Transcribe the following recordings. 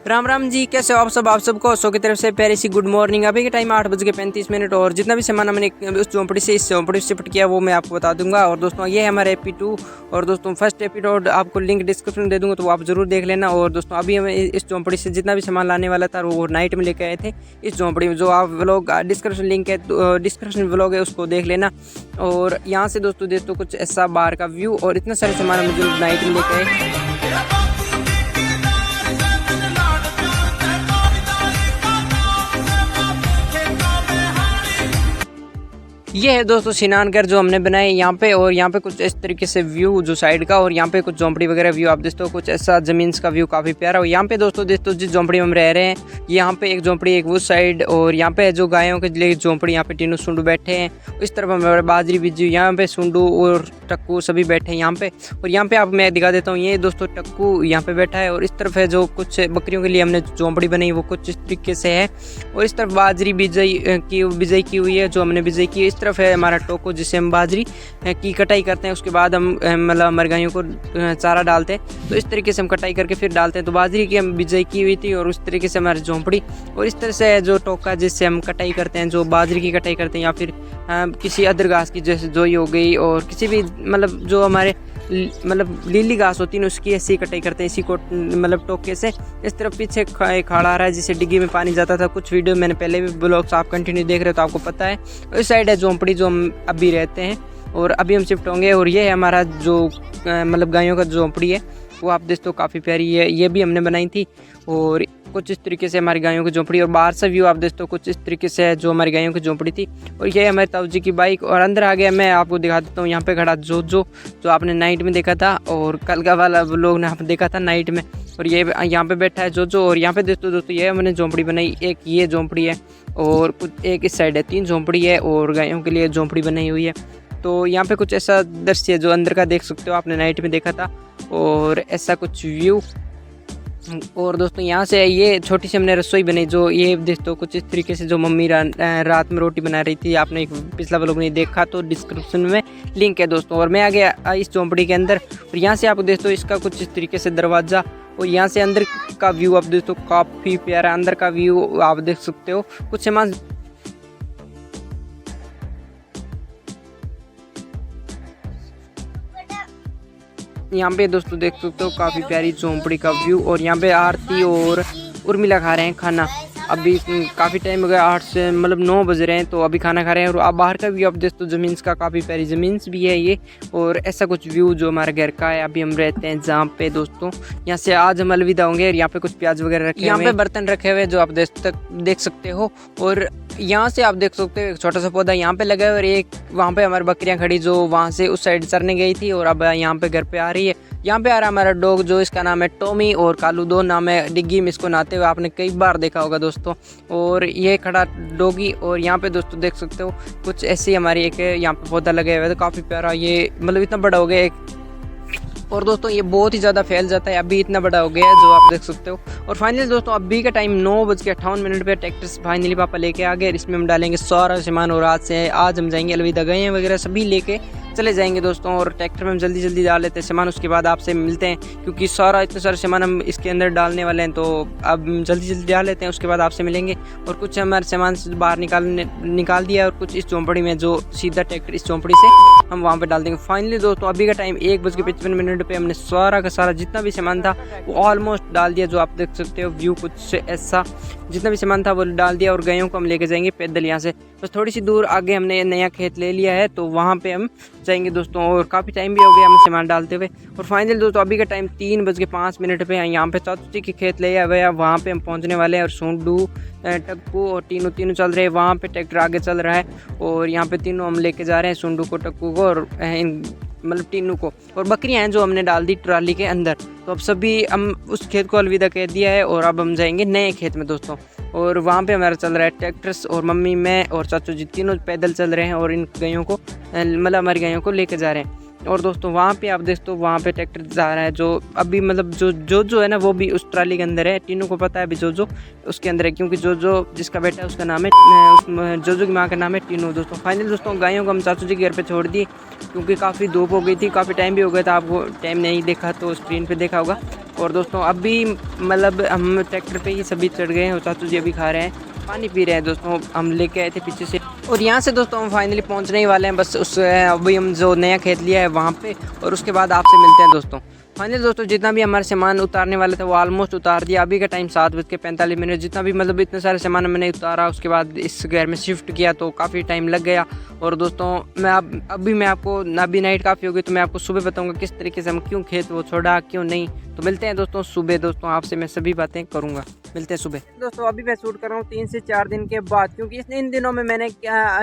राम राम जी, कैसे हो आप सब। आप सबको शो की तरफ से प्यारी सी गुड मॉर्निंग। अभी के टाइम 8:35 और जितना भी सामान हमने उस झोंपड़ी से इस झोंपड़ी शिफ्ट किया वो मैं आपको बता दूंगा। और दोस्तों ये है हमारा एपी 2 और दोस्तों फर्स्ट एपिसोड आपको लिंक डिस्क्रिप्शन में दे दूंगा, तो वो आप जरूर देख लेना। और दोस्तों अभी हमें इस झोंपड़ी से जितना भी सामान लाने वाला था वो नाइट में लेके आए थे इस झोंपड़ी में। जो आप व्लॉग डिस्क्रिप्शन लिंक है, डिस्क्रिप्शन व्लॉग है, उसको देख लेना। और यहाँ से दोस्तों कुछ ऐसा बाहर का व्यू और इतना सारे सामान हम जो नाइट में लेके आए। ये है दोस्तों स्नानघर जो हमने बनाए यहाँ पे। और यहाँ पे कुछ इस तरीके से व्यू जो साइड का, और यहाँ पे कुछ झोंपड़ी वगैरह व्यू आप दोस्तों कुछ ऐसा जमीन का व्यू काफ़ी प्यारा। और यहाँ पे दोस्तों जिस झोंपड़ी में हम रह रहे हैं यहाँ पे एक झोंपड़ी एक उस साइड, और यहाँ पे जो गायों के लिए झोंपड़ी, यहाँ पे तीनों सुंडू बैठे हैं। इस तरफ हमारे बाजरी बीजी, यहाँ पे सुंडू और टक्कू सभी बैठे हैं यहाँ पे। और यहाँ पे आप मैं दिखा देता हूँ, ये दोस्तों टक्कू यहाँ पे बैठा है। और इस तरफ है जो कुछ बकरियों के लिए हमने झोंपड़ी बनाई वो कुछ इस तरीके से है। और इस तरफ बाजरी बिजाई की हुई है जो हमने बिजाई की। इस तरफ है हमारा टोको जिससे हम बाजरी की कटाई करते हैं, उसके बाद हम मतलब हमारे गायों को चारा डालते हैं। तो इस तरीके से हम कटाई करके फिर डालते हैं। तो बाजरी की हम बिजाई की हुई थी और उस तरीके से हमारी झोंपड़ी। और इस तरह से जो टोका जिससे हम कटाई करते हैं, जो बाजरी की कटाई करते हैं या फिर किसी अदर घास की जैसे जोई हो गई, और किसी भी मतलब जो हमारे मतलब लीली घास होती है उसकी ऐसी कटाई करते हैं इसी को मतलब टोके से। इस तरफ पीछे खाड़ा आ रहा है जिससे डिग्गी में पानी जाता था। कुछ वीडियो मैंने पहले भी ब्लॉग्स आप कंटिन्यू देख रहे हो तो आपको पता है। इस साइड है झोंपड़ी जो हम अभी रहते हैं और अभी हम शिफ्ट होंगे। और ये है हमारा जो मतलब गायों का झोंपड़ी है वो आप दोस्तों काफ़ी प्यारी है, ये भी हमने बनाई थी। और कुछ इस तरीके से हमारी गायों की झोंपड़ी, और बाहर से व्यू आप दोस्तों कुछ इस तरीके से है जो हमारी गायों की झोंपड़ी थी। और ये हमारी ताऊजी की बाइक। और अंदर आ गया, मैं आपको दिखा देता हूँ। यहाँ पे खड़ा जो आपने नाइट में देखा था और कल का वाला लोग ने आपने देखा था नाइट में। और ये यहाँ पे बैठा है जो। और यहाँ पे दोस्तों ये हमने झोंपड़ी बनाई, एक ये झोंपड़ी है और कुछ एक इस साइड है, 3 झोंपड़ी है और गायों के लिए झोंपड़ी बनाई हुई है। तो यहाँ पे कुछ ऐसा दृश्य है जो अंदर का देख सकते हो, आपने नाइट में देखा था। और ऐसा कुछ व्यू। और दोस्तों यहाँ से ये छोटी सी हमने रसोई बनाई, जो ये दोस्तों कुछ इस तरीके से जो मम्मी रात में रोटी बना रही थी। आपने एक पिछला व्लॉग नहीं देखा तो डिस्क्रिप्शन में लिंक है दोस्तों। और मैं आ गया इस झोंपड़ी के अंदर, और यहाँ से आप दोस्तों इसका कुछ इस तरीके से दरवाज़ा, और यहाँ से अंदर का व्यू आप दोस्तों काफ़ी प्यारा अंदर का व्यू आप देख सकते हो। कुछ सामान यहाँ पे दोस्तों देख सकते हो काफ़ी प्यारी झोंपड़ी का व्यू। और यहाँ पे आरती और उर्मिला खा रहे हैं खाना। अभी काफ़ी टाइम हो गया, 8 से मतलब 9 बज रहे हैं, तो अभी खाना खा रहे हैं। और आप बाहर का व्यू आप दोस्तों ज़मीन का काफ़ी प्यारी ज़मीन भी है ये। और ऐसा कुछ व्यू जो हमारे घर का है, अभी हम रहते हैं जहाँ पे दोस्तों। यहाँ से आज हम अलविदा होंगे। और यहाँ पे कुछ प्याज वगैरह रखे, यहाँ पे बर्तन रखे हुए जो आप देख सकते हो। और यहाँ से आप देख सकते हो एक छोटा सा पौधा यहाँ पे लगा है, और एक वहाँ पे हमारी बकरियाँ खड़ी जो वहाँ से उस साइड चरने गई थी और अब यहाँ पे घर पे आ रही है। यहाँ पे आ रहा है हमारा डॉग जो इसका नाम है टॉमी, और कालू 2 नाम है। डिग्गी में इसको नहाते हुए आपने कई बार देखा होगा दोस्तों। और ये खड़ा डॉगी। और यहाँ पे दोस्तों देख सकते हो कुछ ऐसी हमारी एक यहाँ पे पौधा लगे हुए, तो काफ़ी प्यारा ये मतलब इतना बड़ा हो गया एक। और दोस्तों ये बहुत ही ज़्यादा फैल जाता है, अभी इतना बड़ा हो गया है जो आप देख सकते हो। और फाइनली दोस्तों अभी का टाइम 9:58 पे ट्रैक्टर फाइनली पापा लेके आ गए। इसमें हम डालेंगे सारा सामान, और आज हम जाएंगे अलविदा, गए वगैरह सभी लेके चले जाएंगे दोस्तों। और ट्रैक्टर में हम जल्दी जल्दी डाल लेते हैं सामान, उसके बाद आपसे मिलते हैं, क्योंकि इतना सारा सामान हम इसके अंदर डालने वाले हैं। तो अब जल्दी जल्दी डाल लेते हैं, उसके बाद आपसे मिलेंगे। और कुछ हमारे सामान से बाहर निकाल दिया, और कुछ इस झोंपड़ी में जो सीधा ट्रैक्टर इस झोंपड़ी से हम वहाँ पे डाल देंगे। फाइनली दोस्तों अभी का टाइम 1:55 पे हमने सारा का सारा जितना भी सामान था वो ऑलमोस्ट डाल दिया, जो आप देख सकते हो व्यू कुछ ऐसा। जितना भी सामान था वो डाल दिया, और गायों को हम लेके जाएंगे पैदल यहाँ से। बस थोड़ी सी दूर आगे हमने नया खेत ले लिया है, तो वहाँ पे हम जाएंगे दोस्तों। और काफ़ी टाइम भी हो गया हमें सामान डालते हुए। और फाइनल दोस्तों अभी का टाइम 3:05 पे यहाँ पे चाचू जी के खेत ले आए, वहाँ पे हम पहुँचने वाले हैं। और सोंडू टक्कू और तीनों चल रहे हैं, वहाँ पे ट्रैक्टर आगे चल रहा है। और यहाँ पे तीनों हम लेके जा रहे हैं, सोंडू को, टक्कू को और मतलब तीनों को। और बकरियां हैं जो हमने डाल दी ट्राली के अंदर। तो अब सभी हम उस खेत को अलविदा कह दिया है, और अब हम जाएंगे नए खेत में दोस्तों। और वहाँ पे हमारा चल रहा है ट्रैक्टर्स, और मम्मी, मैं और चाचू जी तीनों पैदल चल रहे हैं, और इन गायों को मतलब हमारी गायों को लेके जा रहे हैं। और दोस्तों वहाँ पे आप देखते हो वहाँ पे ट्रैक्टर जा रहा है, जो अभी मतलब जो है ना वो भी उस ट्राली के अंदर है। टीनू को पता है अभी जो उसके अंदर है, क्योंकि जो जिसका बेटा है उसका नाम है उस जो की माँ का नाम है टीनू। दोस्तों फाइनल दोस्तों गायों को हम चाचू जी के घर पे छोड़ दी, क्योंकि काफ़ी धूप हो गई थी, काफ़ी टाइम भी हो गया था। आपको टाइम नहीं देखा तो स्क्रीन पे देखा होगा। और दोस्तों अभी मतलब हम ट्रैक्टर पे ही सभी चढ़ गए हैं और चाचू जी अभी खा रहे हैं, पानी पी रहे हैं। दोस्तों हम लेके आए थे पीछे से, और यहाँ से दोस्तों हम फाइनली पहुँचने ही वाले हैं। बस उस अभी हम जो नया खेत लिया है वहाँ पे, और उसके बाद आपसे मिलते हैं दोस्तों। फाइनल दोस्तों जितना भी हमारे सामान उतारने वाले थे वो ऑलमोस्ट उतार दिया। अभी का टाइम 7:45। जितना भी मतलब इतने सारे सामान मैंने उतारा, उसके बाद इस घर में शिफ्ट किया तो काफ़ी टाइम लग गया। और दोस्तों मैं अभी मैं आपको अभी नाइट काफ़ी हो गई तो मैं आपको सुबह बताऊंगा किस तरीके से हम क्यों खेत वो छोड़ा, क्यों नहीं। तो मिलते हैं दोस्तों सुबह। दोस्तों आपसे मैं सभी बातें करूंगा, मिलते हैं सुबह। दोस्तों अभी मैं शूट कर रहा हूँ 3 से 4 दिन के बाद, क्योंकि इन दिनों में मैंने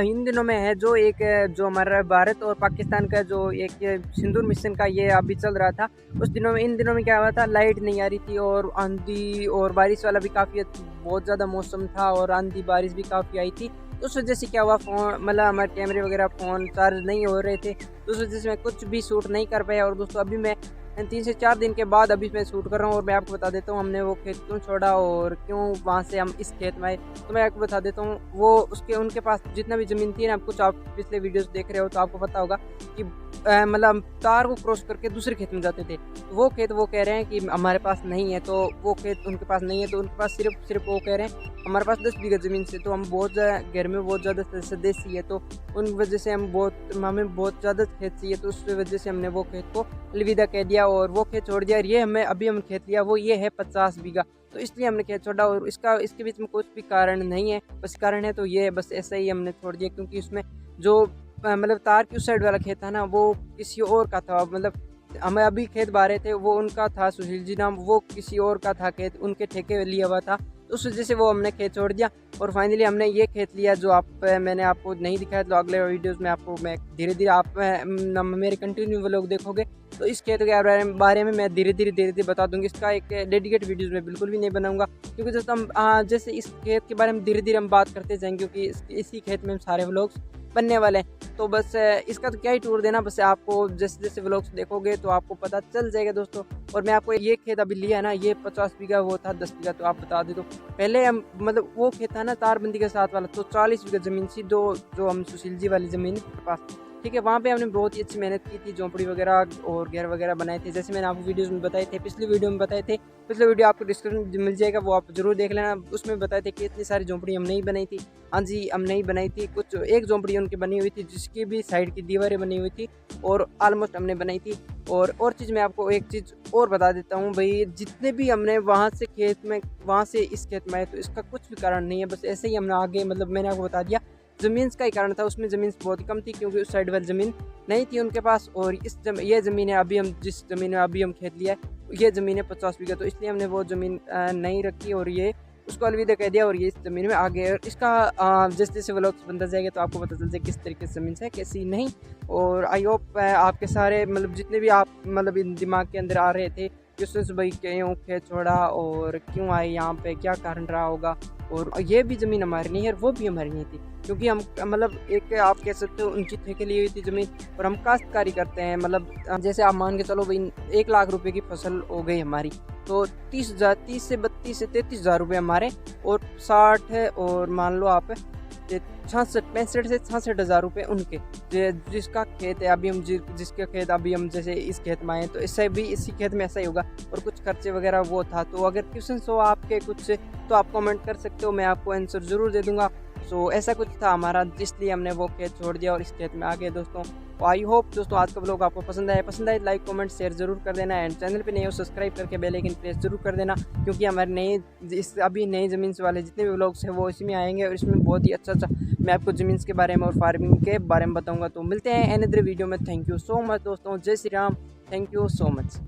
इन दिनों में है जो हमारा भारत और पाकिस्तान का जो एक सिंदूर मिशन का ये अभी चल रहा था, उस दिनों में इन दिनों में क्या हुआ था, लाइट नहीं आ रही थी और आंधी और बारिश वाला भी काफ़ी बहुत ज़्यादा मौसम था और आंधी बारिश भी काफ़ी आई थी। तो उस वजह से क्या हुआ, फ़ोन मतलब हमारे कैमरे वगैरह फ़ोन चार्ज नहीं हो रहे थे, तो उस वजह से मैं कुछ भी शूट नहीं कर पाया। और दोस्तों अभी मैं 3 से 4 दिन के बाद अभी मैं शूट कर रहा हूँ, और मैं आपको बता देता हूँ हमने वो खेत क्यों छोड़ा और क्यों वहाँ से हम इस खेत में आए। तो मैं आपको बता देता हूँ वो उनके पास जितना भी ज़मीन थी ना, कुछ आप पिछले वीडियोस देख रहे हो तो आपको पता होगा कि मतलब तार को क्रॉस करके दूसरे खेत में जाते थे। तो वो खेत वो कह रहे हैं कि हमारे पास नहीं है, तो वो खेत उनके पास नहीं है, तो उनके पास सिर्फ वो कह रहे हैं हमारे पास 10 बीघा ज़मीन से, तो हम बहुत घर में बहुत ज़्यादा सदस्य है, तो उन वजह से हमें बहुत ज़्यादा खेत चाहिए, तो उस वजह से हमने वो खेत को अलविदा कह दिया और वो खेत छोड़ दिया। ये हमें अभी हम खेत लिया वो ये है 50 बीघा, तो इसलिए हमने खेत छोड़ा। और इसके बीच में कुछ भी कारण नहीं है, बस कारण है तो ये है, बस ऐसा ही हमने छोड़ दिया, क्योंकि उसमें जो मतलब तार की उस साइड वाला खेत था ना वो किसी और का था। मतलब हमें अभी खेत बारे थे वो उनका था, सुशील जी नाम, वो किसी और का था खेत, उनके ठेके लिया हुआ था, तो उस वजह से वो हमने खेत छोड़ दिया। और फाइनली हमने ये खेत लिया जो मैंने आपको नहीं दिखाया, तो अगले वीडियोस में आपको मैं धीरे धीरे आप मेरे कंटिन्यू व्लॉग देखोगे तो इस खेत के बारे में मैं धीरे धीरे बता दूंगी। इसका एक डेडिकेट वीडियोस में बिल्कुल भी नहीं बनाऊंगा, क्योंकि दोस्तों हम जैसे इस खेत के बारे में धीरे धीरे हम बात करते जाएंगे, क्योंकि इसी खेत में हम सारे व्लॉग्स बनने वाले हैं। तो बस इसका तो क्या ही टूर देना, बस आपको जैसे जैसे व्लॉग्स देखोगे तो आपको पता चल जाएगा दोस्तों। और मैं आपको ये खेत अभी लिया ना, ये 50 बीघा वो था 10 बीघा, तो आप बता दे तो पहले हम मतलब वो खेत था ना तारबंदी के साथ वाला, तो 40 बीघा ज़मीन थी जो हम सुशील जी वाली ज़मीन के पास, ठीक है। वहाँ पे हमने बहुत ही अच्छी मेहनत की थी, झोंपड़ी वगैरह और घर वगैरह बनाए थे, जैसे मैंने आपको वीडियोस में बताए थे, पिछली वीडियो में बताए थे। पिछले वीडियो आपको डिस्क्रिप्शन मिल जाएगा, वो आप जरूर देख लेना। उसमें बताए थे कि इतनी सारी झोंपड़ी हम नहीं बनाई थी। हाँ जी, हम नहीं बनाई थी, कुछ एक झोंपड़ी उनकी बनी हुई थी जिसकी भी साइड की दीवारें बनी हुई थी, और ऑलमोस्ट हमने बनाई थी। और चीज़ मैं आपको एक चीज़ और बता देता हूँ भाई, जितने भी हमने वहाँ से इस खेत में आए तो इसका कुछ भी कारण नहीं है, बस ऐसे ही हमने आगे मतलब मैंने आपको बता दिया ज़मीन का ही कारण था। उसमें ज़मीन बहुत कम थी, क्योंकि उस साइड वाली ज़मीन नहीं थी उनके पास, और ये ज़मीन है अभी हम जिस ज़मीन में अभी हम खेत लिया है ये ज़मीन है 50 बीघा, तो इसलिए हमने वो ज़मीन नहीं रखी और ये उसको अलविदा कह दिया और ये इस ज़मीन में आ गए। और इसका जैसे जैसे व्लॉग्स बनता जाएगा तो आपको पता चल जाए किस तरीके से ज़मीन से कैसी नहीं। और आई होप आपके सारे मतलब जितने भी आप मतलब दिमाग के अंदर आ रहे थे कि भाई क्यों खेत छोड़ा और क्यों आए यहाँ पे, क्या कारण रहा होगा, और ये भी ज़मीन हमारी नहीं है और वो भी हमारी नहीं थी, क्योंकि हम मतलब एक आप कह सकते हो उनकी ठेके ली हुई थी ज़मीन, और हम काश्तकारी करते हैं। मतलब जैसे आप मान के चलो भाई 1 लाख रुपए की फसल हो गई हमारी, तो 30 से 32 से 33,000 रुपये हमारे, और 60 है और मान लो आप 65 से 66,000 रुपये उनके, जिसका खेत है अभी हम जिसका खेत अभी हम जैसे इस खेत में आए, तो इससे भी इसी खेत में ऐसा ही होगा। और कुछ खर्चे वगैरह वो था, तो अगर क्वेश्चन हो आपके कुछ तो आप कमेंट कर सकते हो, मैं आपको आंसर ज़रूर दे दूंगा। सो ऐसा कुछ था हमारा, इसलिए हमने वो खेत छोड़ दिया और इस खेत में आ गए दोस्तों। तो आई होप दोस्तों आज का व्लॉग आपको पसंद आए लाइक कमेंट शेयर जरूर कर देना, एंड चैनल पे नए हो सब्सक्राइब करके बेल आइकन प्रेस जरूर कर देना, क्योंकि हमारे अभी नई ज़मीन वाले जितने भी व्लॉग्स हैं वो इसी में आएंगे, और इसमें बहुत ही अच्छा मैं आपको ज़मीन के बारे में और फार्मिंग के बारे में बताऊँगा। तो मिलते हैं अनदर वीडियो में। थैंक यू सो मच दोस्तों, जय Shri Ram, thank you so much.